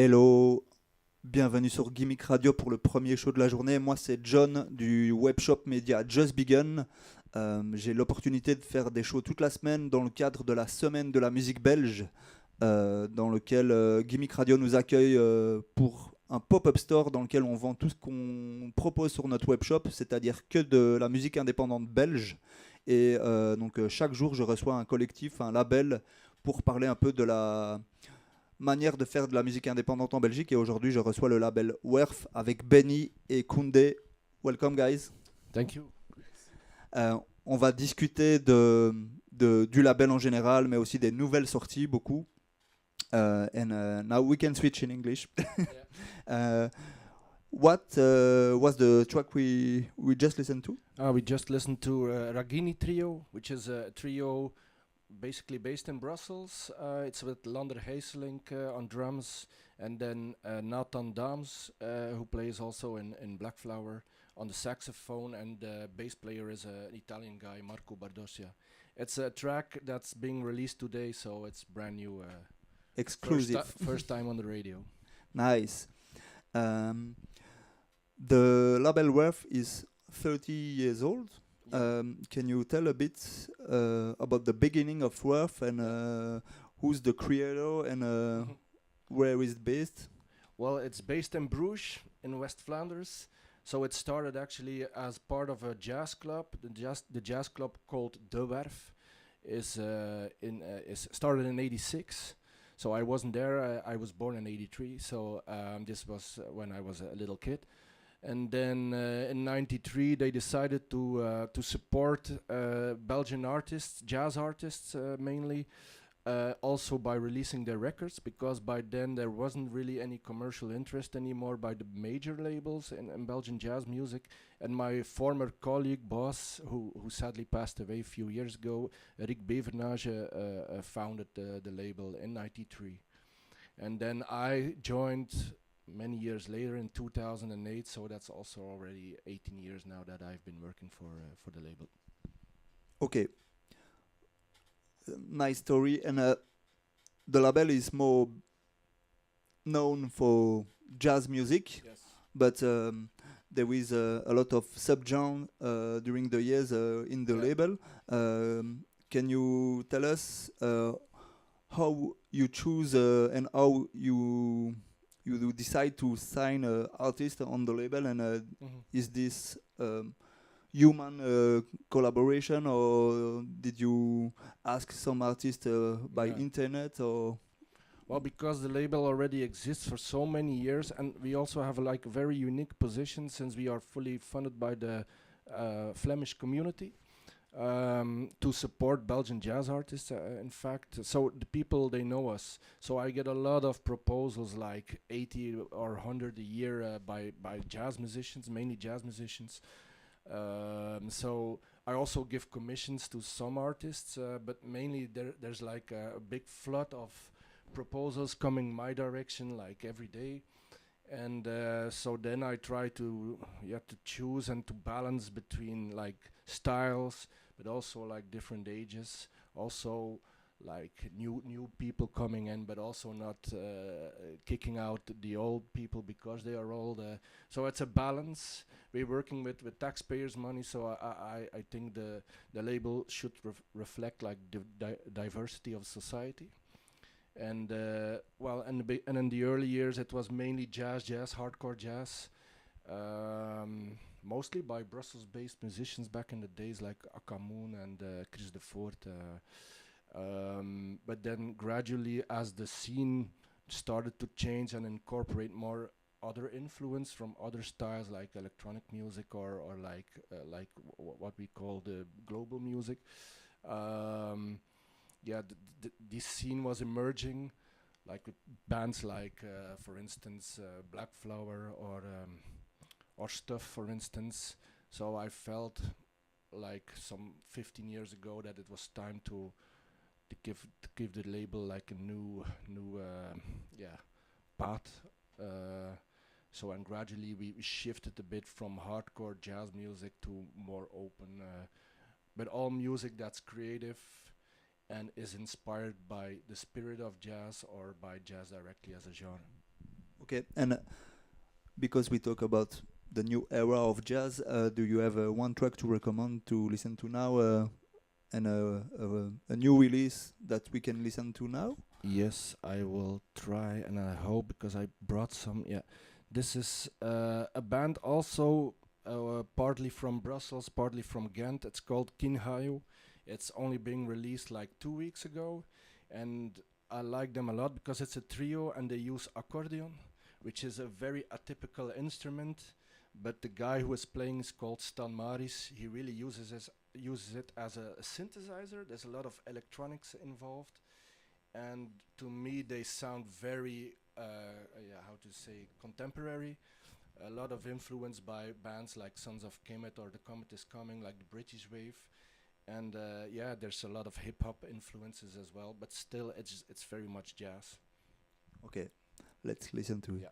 Hello, bienvenue sur GIMIC Radio pour le premier show de la journée. Moi, c'est John du webshop média Just Begun. J'ai l'opportunité de faire des shows toute la semaine dans le cadre de la semaine de la musique belge, dans lequel GIMIC Radio nous accueille pour un pop-up store dans lequel on vend tout ce qu'on propose sur notre webshop, c'est-à-dire que de la musique indépendante belge. Et donc chaque jour, je reçois un collectif, un label, pour parler un peu de la manière de faire de la musique indépendante en Belgique. Et aujourd'hui, je reçois le label W.E.R.F avec Benny et Kunde. Welcome, guys. Thank you. On va discuter du label en général, mais aussi des nouvelles sorties, beaucoup. And now we can switch in English. What was the track we just listened to? We just listened to Ragini Trio, which is a trio basically based in Brussels. It's with Lander Heeselink on drums, and then Nathan Dams, who plays also in Black Flower, on the saxophone, and the bass player is an Italian guy, Marco Bardossia. It's a track that's being released today, so it's brand new. Exclusive. First time on the radio. Nice. The label W.E.R.F is 30 years old. Can you tell a bit about the beginning of W.E.R.F and who's the creator and where is it based? Well, it's based in Bruges in West Flanders. So it started actually as part of a jazz club. The jazz club called W.E.R.F is started in '86. So I wasn't there. I was born in '83. So this was when I was a little kid. And then in '93 they decided to support Belgian artists, jazz artists mainly, also by releasing their records, because by then there wasn't really any commercial interest anymore by the major labels in Belgian jazz music. And my former colleague, boss, who sadly passed away a few years ago, Rick Bevernage, founded the label in '93. And then I joined many years later in 2008, so that's also already 18 years now that I've been working for the label. Okay. Nice story. And the label is more known for jazz music, Yes. but there is a lot of subgenre during the years in the label. Can you tell us how you choose and how you decide to sign an artist on the label, and is this human collaboration, or did you ask some artist by internet, or? Well, because the label already exists for so many years, and we also have like a very unique position since we are fully funded by the Flemish community to support Belgian jazz artists, in fact. So the people, they know us. So I get a lot of proposals, like 80 or 100 a year by jazz musicians, mainly jazz musicians. So I also give commissions to some artists, but mainly there's like a big flood of proposals coming my direction, like every day. And so then I try to choose and to balance between like styles, but also like different ages, also like new people coming in, but also not kicking out the old people because they are old. So it's a balance. We're working with taxpayers' money, so I think the label should reflect like diversity of society. And and in the early years it was mainly jazz, hardcore jazz, mostly by Brussels-based musicians back in the days, like Akamoon and Chris de Voort. But then gradually, as the scene started to change and incorporate more other influence from other styles like electronic music or like what we call the global music, this scene was emerging, like with bands like, for instance, Black Flower or Stuff, for instance. So I felt like some 15 years ago that it was time to give the label like a new path. So and gradually we shifted a bit from hardcore jazz music to more open, but all music that's creative and is inspired by the spirit of jazz or by jazz directly as a genre. Okay, and because we talk about the new era of jazz, do you have one track to recommend to listen to now, and a new release that we can listen to now? Yes, I will try, and I hope, because I brought some. Yeah, this is a band also partly from Brussels, partly from Ghent. It's called Kinhayo. It's only being released like 2 weeks ago, and I like them a lot because it's a trio and they use accordion, which is a very atypical instrument. But the guy who is playing is called Stan Maris. He really uses it as a synthesizer. There's a lot of electronics involved, and to me they sound very how to say, contemporary. A lot of influence by bands like Sons of Kemet or The Comet is Coming, like the British Wave. And yeah, there's a lot of hip hop influences as well, but still it's very much jazz. Okay, let's listen to it. Yeah.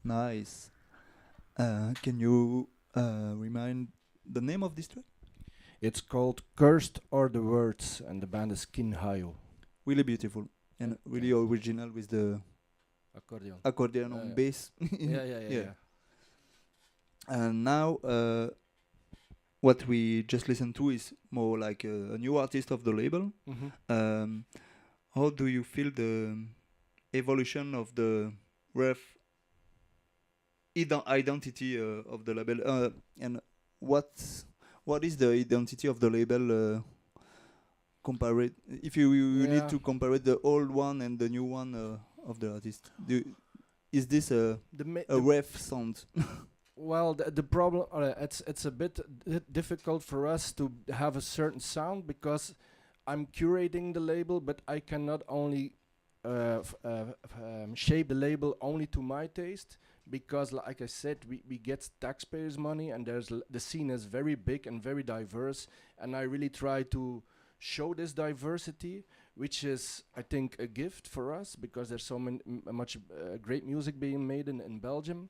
Nice. Can you remind the name of this track? It's called Cursed Are the Words, and the band is Kinhayo. Really beautiful and really Thanks. original with the Accordion. accordion on Yeah. bass. Yeah. And now, what we just listened to is more like a new artist of the label. Mm-hmm. How do you feel the evolution of the ref identity of the label? And what is the identity of the label? Compare it if you need Yeah. to compare it, the old one and the new one of the artist. Is this a ref sound? Well, the problem, it's a bit difficult for us to have a certain sound because I'm curating the label, but I cannot only shape the label only to my taste, because like I said, we get taxpayers' money, and the scene is very big and very diverse, and I really try to show this diversity, which is, I think, a gift for us, because there's so much great music being made in Belgium.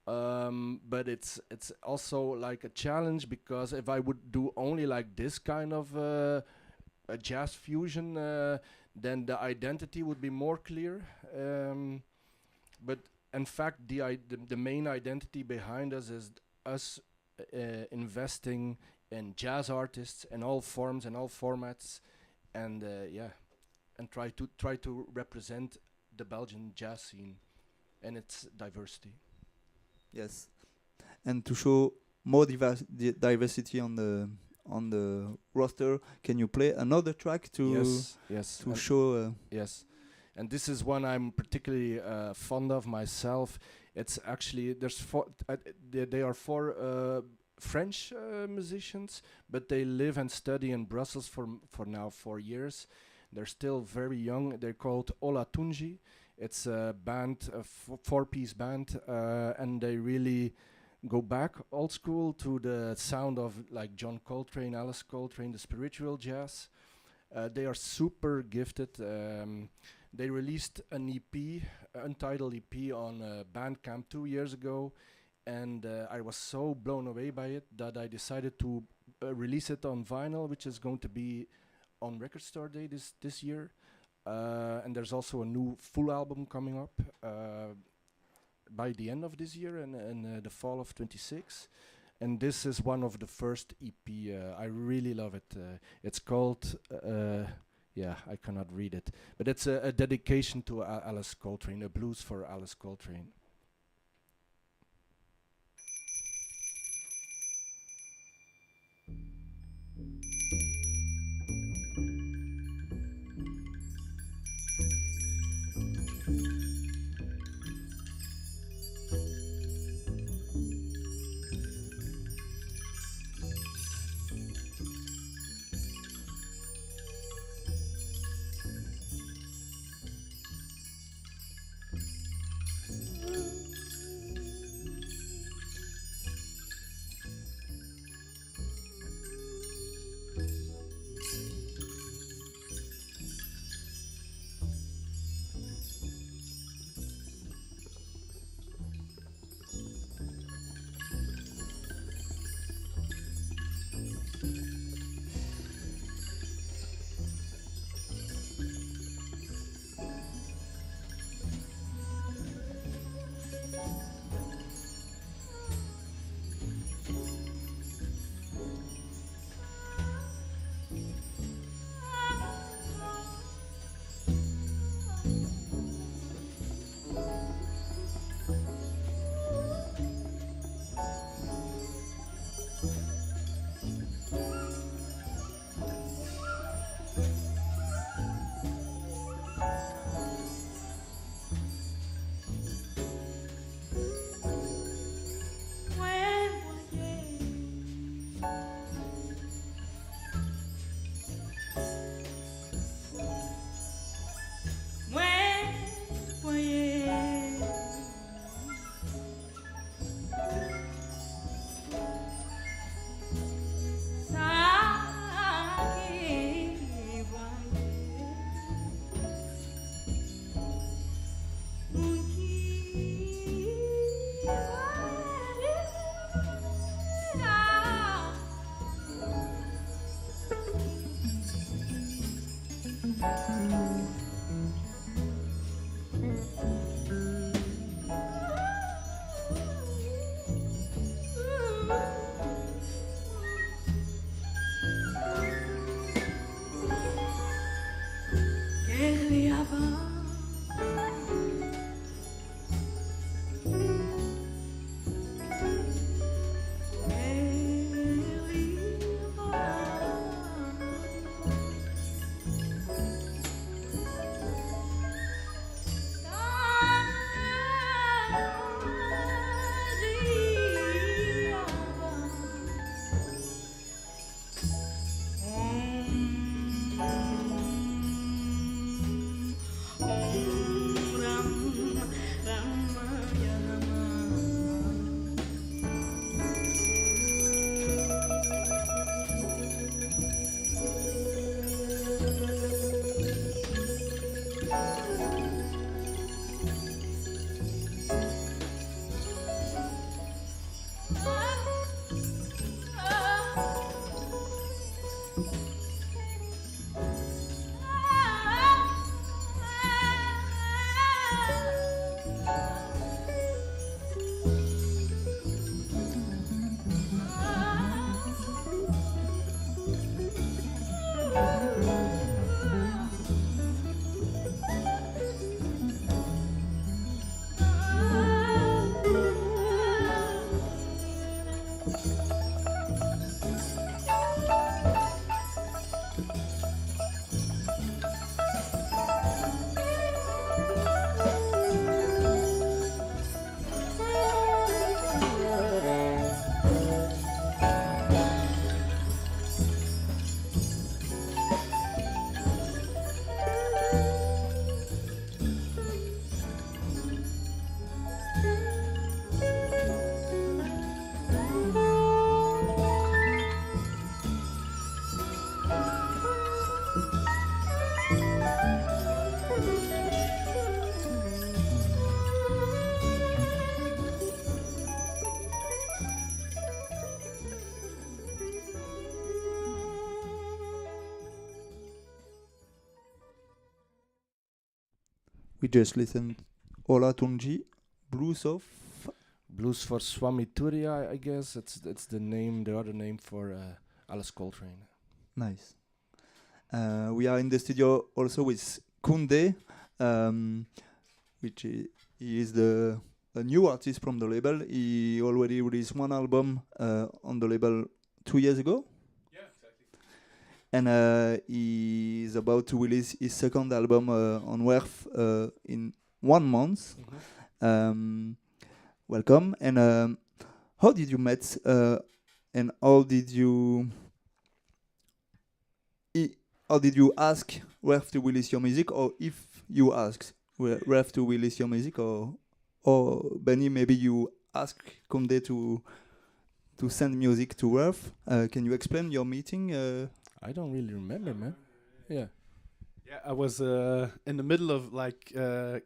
But it's also like a challenge, because if I would do only like this kind of a jazz fusion, then the identity would be more clear. But in fact, the main identity behind us is us investing in jazz artists in all forms and all formats, and and try to represent the Belgian jazz scene and its diversity. Yes, and to show more diversity on the roster, can you play another track to Yes, to show? yes, and this is one I'm particularly fond of myself. It's actually they are four French musicians, but they live and study in Brussels for now 4 years. They're still very young. They're called Olatunji. It's a band, a four-piece band, and they really go back old school to the sound of like John Coltrane, Alice Coltrane, the spiritual jazz. They are super gifted. They released an EP, untitled EP, on Bandcamp 2 years ago, and I was so blown away by it that I decided to release it on vinyl, which is going to be on Record Store Day this year. And there's also a new full album coming up by the end of this year and the fall of 26. And this is one of the first EP. I really love it. It's called, I cannot read it, but it's a dedication to Alice Coltrane, a blues for Alice Coltrane. We just listened Ola Tunji, Blues of. Blues for Swami Turia, I guess. It's the name, the other name for Alice Coltrane. Nice. We are in the studio also with Kunde, which he is a new artist from the label. He already released one album on the label 2 years ago. Yeah, exactly. And he is about to release his second album on W.E.R.F in 1 month. Welcome. And how did you meet? And how did you ask W.E.R.F to release your music, or if you asked W.E.R.F to release your music, or Benny, maybe you ask Kunde to send music to W.E.R.F. Can you explain your meeting? I don't really remember, man. Yeah. Yeah, I was in the middle of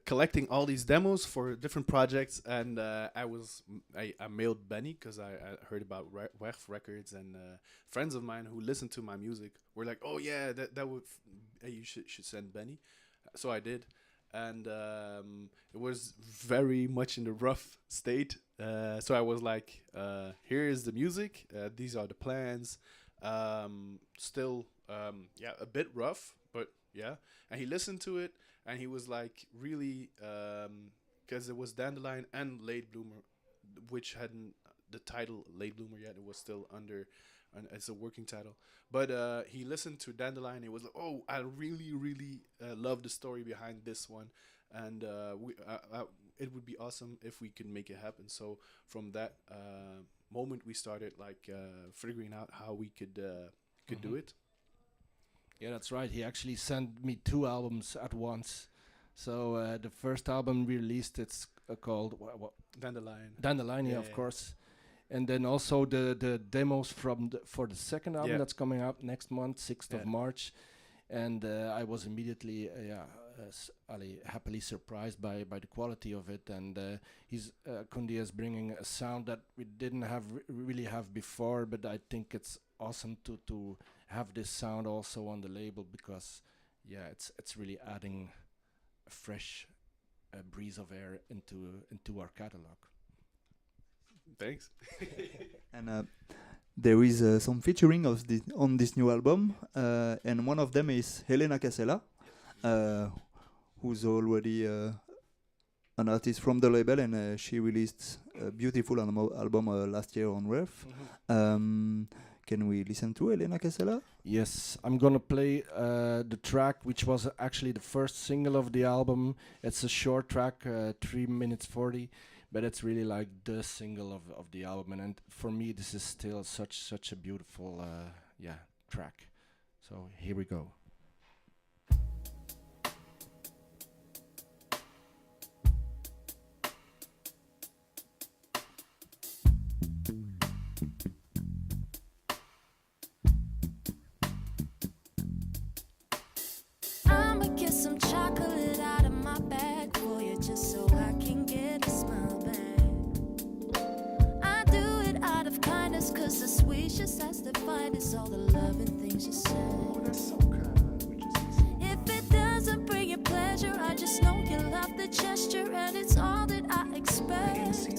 collecting all these demos for different projects, and I mailed Benny because I heard about W.E.R.F records, and friends of mine who listened to my music were like, "Oh yeah, that would you should send Benny." So I did, and it was very much in the rough state. So I was like, "Here is the music. These are the plans. Still, a bit rough, but." Yeah, and he listened to it, and he was like really, because it was Dandelion and Late Bloomer, which hadn't the title Late Bloomer yet. It was still under, and it's a working title. But he listened to Dandelion. He was like, "Oh, I really, really love the story behind this one, and it would be awesome if we could make it happen." So from that moment, we started figuring out how we could do it. Yeah, that's right. He actually sent me 2 albums at once. So the first album we released, it's called Dandelion. Dandelion, yeah, of course. And then also the demos for the second album that's coming out next month, 6th of March. And I was immediately happily surprised by the quality of it. And Kunde is bringing a sound that we didn't really have before, but I think it's awesome to have this sound also on the label, because it's really adding a fresh breeze of air into our catalog. Thanks. And there is some featuring on this new album, and one of them is Helena Casella, who's already an artist from the label, and she released a beautiful album last year on W.E.R.F. Can we listen to Helena Casella? Yes, I'm gonna play the track which was actually the first single of the album. It's a short track, 3 minutes 40, but it's really like the single of the album, and for me this is still such a beautiful track. So here we go. I'ma get some chocolate out of my bag for you just so I can get a smile back. I do it out of kindness cause the sweet just has to find is all the loving things you say. Oh, that's so kind. If it doesn't bring you pleasure, I just know you love the gesture and it's all that I expect.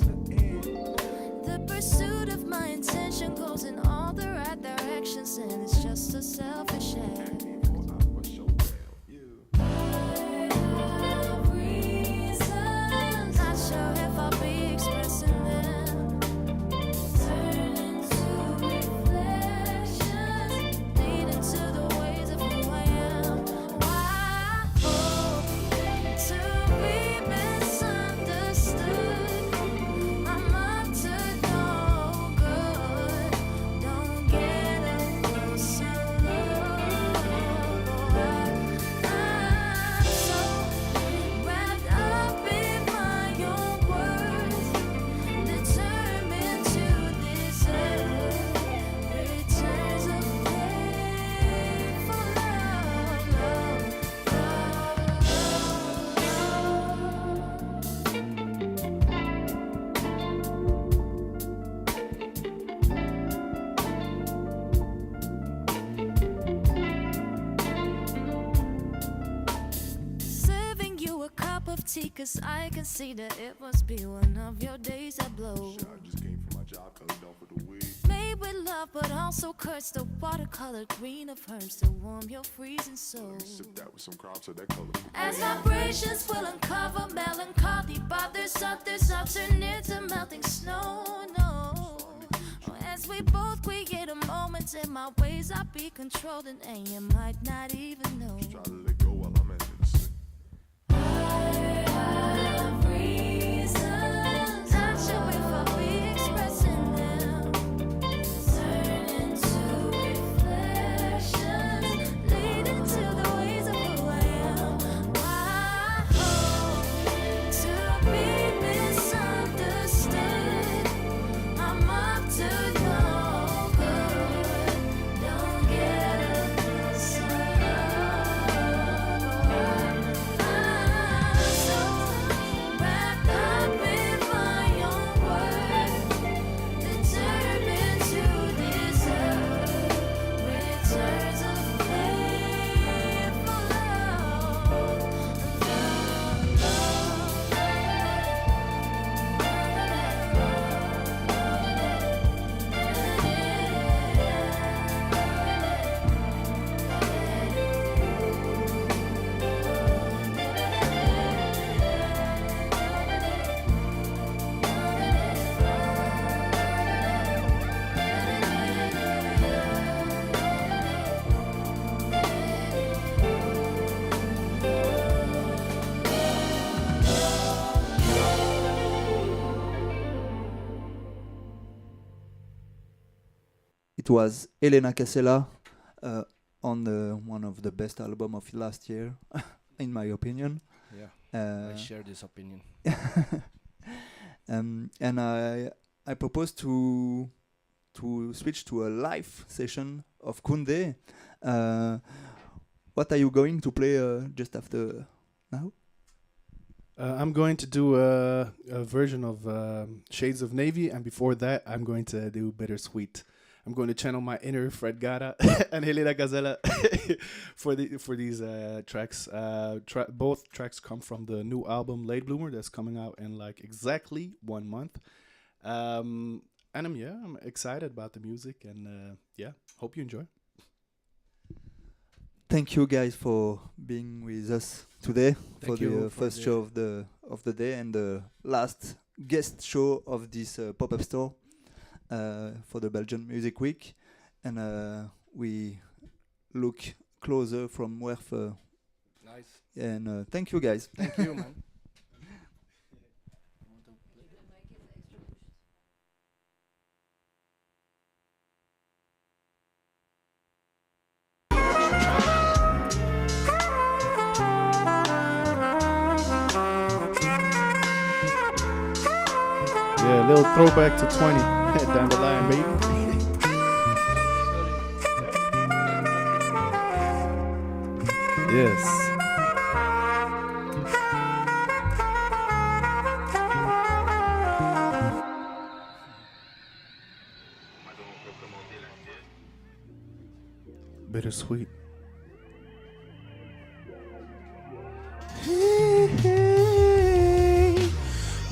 The pursuit of my intention goes in all the right directions and it's just a selfish act. Not sure if I'll be expressing them. Turn into reflections, leading to the ways of who I am. Why hope to be misunderstood? I'm up to no good. Don't get a closer look. I'm so wrapped up in my own words, determined to deserve returns of painful serving you a cup of tea, cause I can see that it must be one of your days that blow. Shit, I just came from my job, cutting down for the weed. Made with love, but also cursed the watercolor green of herbs to warm your freezing soul. Sip that with some crowd so that color. As vibrations will uncover melancholy, bothers others, I'll turn into melting snow. No, as we both create a moment in my ways, I'll be controlling, and you might not even know. Try to let go while I'm at it. I have reasons, not sure if I'll be expressing them. Turn into reflections, leading to the ways of who I am. Why hope to be misunderstood? I'm up to no good. Don't get a closer look. I'm so wrapped up in my own words, determined to deserve returns of painful It was Helena Casella on one of the best album of last year, in my opinion. Yeah, I share this opinion. And I propose to switch to a live session of Kunde. What are you going to play just after now? I'm going to do a version of Shades of Navy, and before that, I'm going to do Bittersweet. I'm going to channel my inner Fred Gara and Helena Gazella for these tracks. Both tracks come from the new album Late Bloomer that's coming out in like exactly 1 month. And I'm excited about the music, and hope you enjoy. Thank you guys for being with us today for Thank you the for first the- show of the day and the last guest show of this pop-up store for the Belgian Music Week, and we look closer from W.E.R.F. Nice. And thank you guys. Thank you, man. Yeah, a little throwback to 20 down the line, baby. Yes. Bittersweet.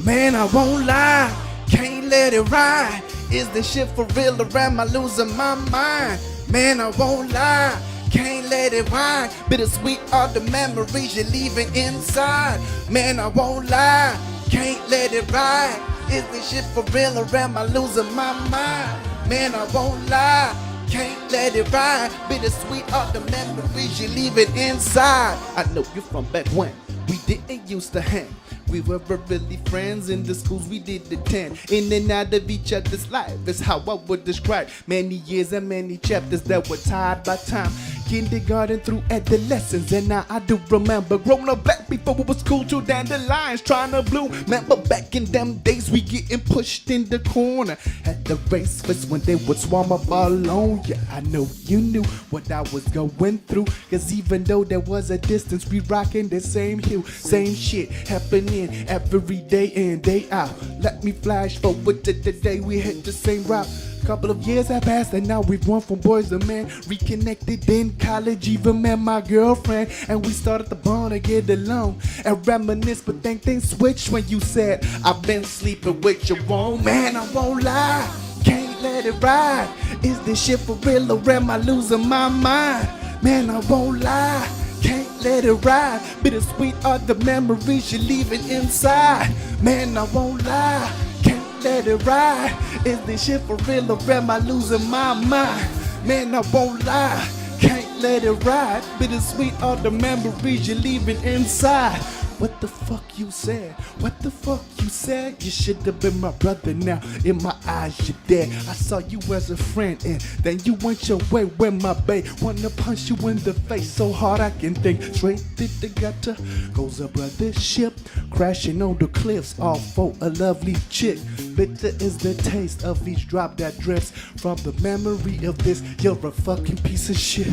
Man, I won't lie, can't let it ride. Is this shit for real or am I losing my mind? Man, I won't lie, can't let it ride. Bittersweet are the memories you're leaving inside. Man, I won't lie, can't let it ride. Is this shit for real or am I losing my mind? Man, I won't lie, can't let it ride. Bittersweet are the memories you're leaving inside. I know you from back when we didn't used to hang. We were really friends in the schools we did attend. In and out of each other's life is how I would describe many years and many chapters that were tied by time. Kindergarten through adolescence, and now I do remember growing up back before it was cool to dandelions trying to bloom. Remember back in them days we getting pushed in the corner at the race fest when they would swarm up all alone. Yeah, I know you knew what I was going through, cause even though there was a distance, we rocking the same hue, same shit happening every day in, day out. Let me flash forward to the day we hit the same route. Couple of years have passed and now we've gone from boys to men. Reconnected in college, even met my girlfriend, and we started to bond and get along and reminisce. But then things switched when you said I've been sleeping with your own man. I won't lie, can't let it ride. Is this shit for real or am I losing my mind? Man, I won't lie, can't let it ride. Bittersweet are the memories you're leaving inside. Man, I won't lie, can't let it ride. Is this shit for real or am I losing my mind? Man, I won't lie, can't let it ride. Bittersweet are the memories you're leaving inside. What the fuck you said? What the fuck you said? You should have been my brother now. In my eyes, you're dead. I saw you as a friend, and then you went your way with my babe. Wanna punch you in the face so hard I can think. Straight to the gutter goes a brothership, crashing on the cliffs, all for a lovely chick. Bitter is the taste of each drop that drips from the memory of this. You're a fucking piece of shit.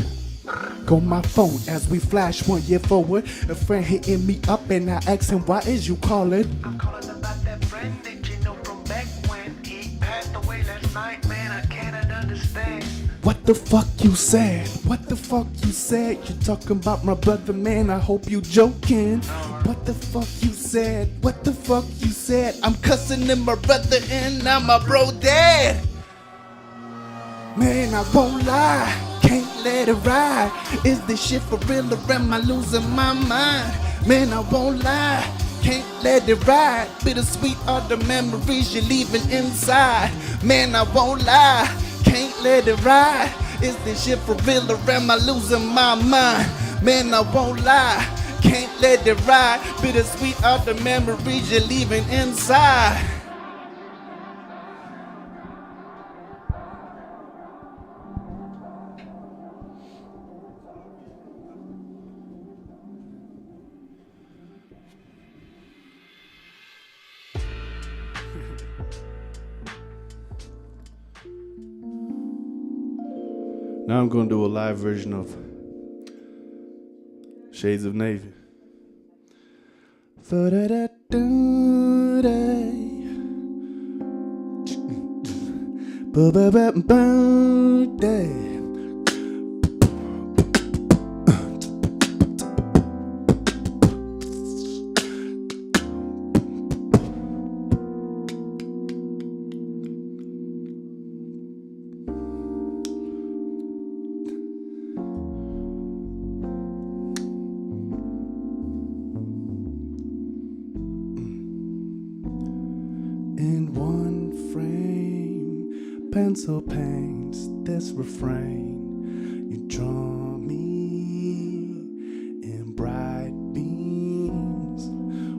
Go my phone as we flash 1 year forward. A friend hitting me up and I ask him, why is you calling? I'm calling about that friend that you know from back when he passed away last night. Man, I cannot understand. What the fuck you said? What the fuck you said? You talking about my brother, man? I hope you joking. What the fuck you said? What the fuck you said? I'm cussing him my brother and now my bro dead. Man, I won't lie, can't let it ride. Is this shit for real or am I losing my mind? Man, I won't lie, can't let it ride. Bittersweet are the memories you're leaving inside. Man, I won't lie, can't let it ride. Is this shit for real or am I losing my mind? Man, I won't lie, can't let it ride. Bittersweet are the memories you're leaving inside. Now I'm going to do a live version of Shades of Navy. Birthday. In one frame, pencil paints this refrain. You draw me in bright beams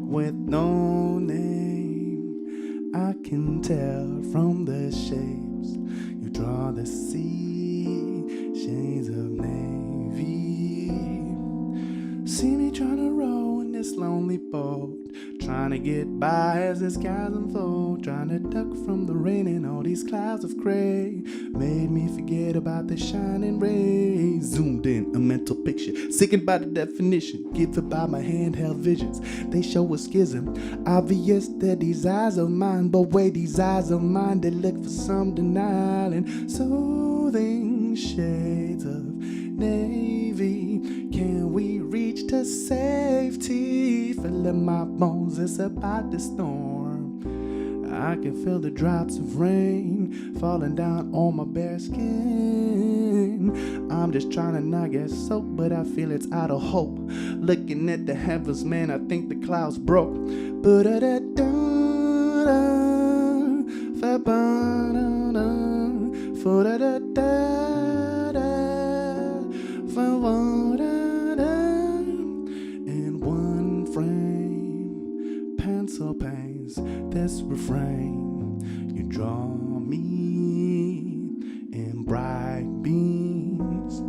with no name. I can tell from the shapes you draw the sea, shades of navy. See me trying to row in this lonely boat, trying to get by as the skies unfold, trying to duck from the rain and all these clouds of gray. Made me forget about the shining rays. Zoomed in a mental picture, sickened by the definition given by my handheld visions. They show a schism, obvious that these eyes of mine, but wait, these eyes of mine, they look for some denial and soothing shades of navy. Can we reach to safety? Filling my bones, it's about to storm. I can feel the drops of rain falling down on my bare skin. I'm just trying to not get soaked, but I feel it's out of hope. Looking at the heavens, man, I think the clouds broke. In one frame, pencil paints this refrain. You draw me in bright beams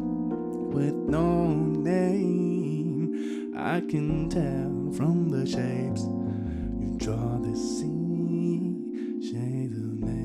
with no name. I can tell from the shapes you draw the sea, shades of navy.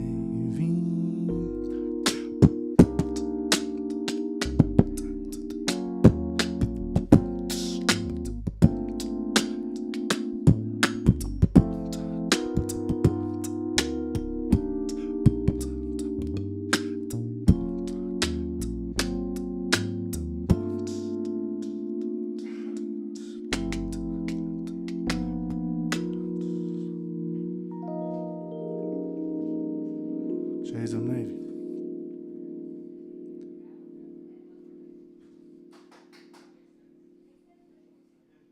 Shades of Navy.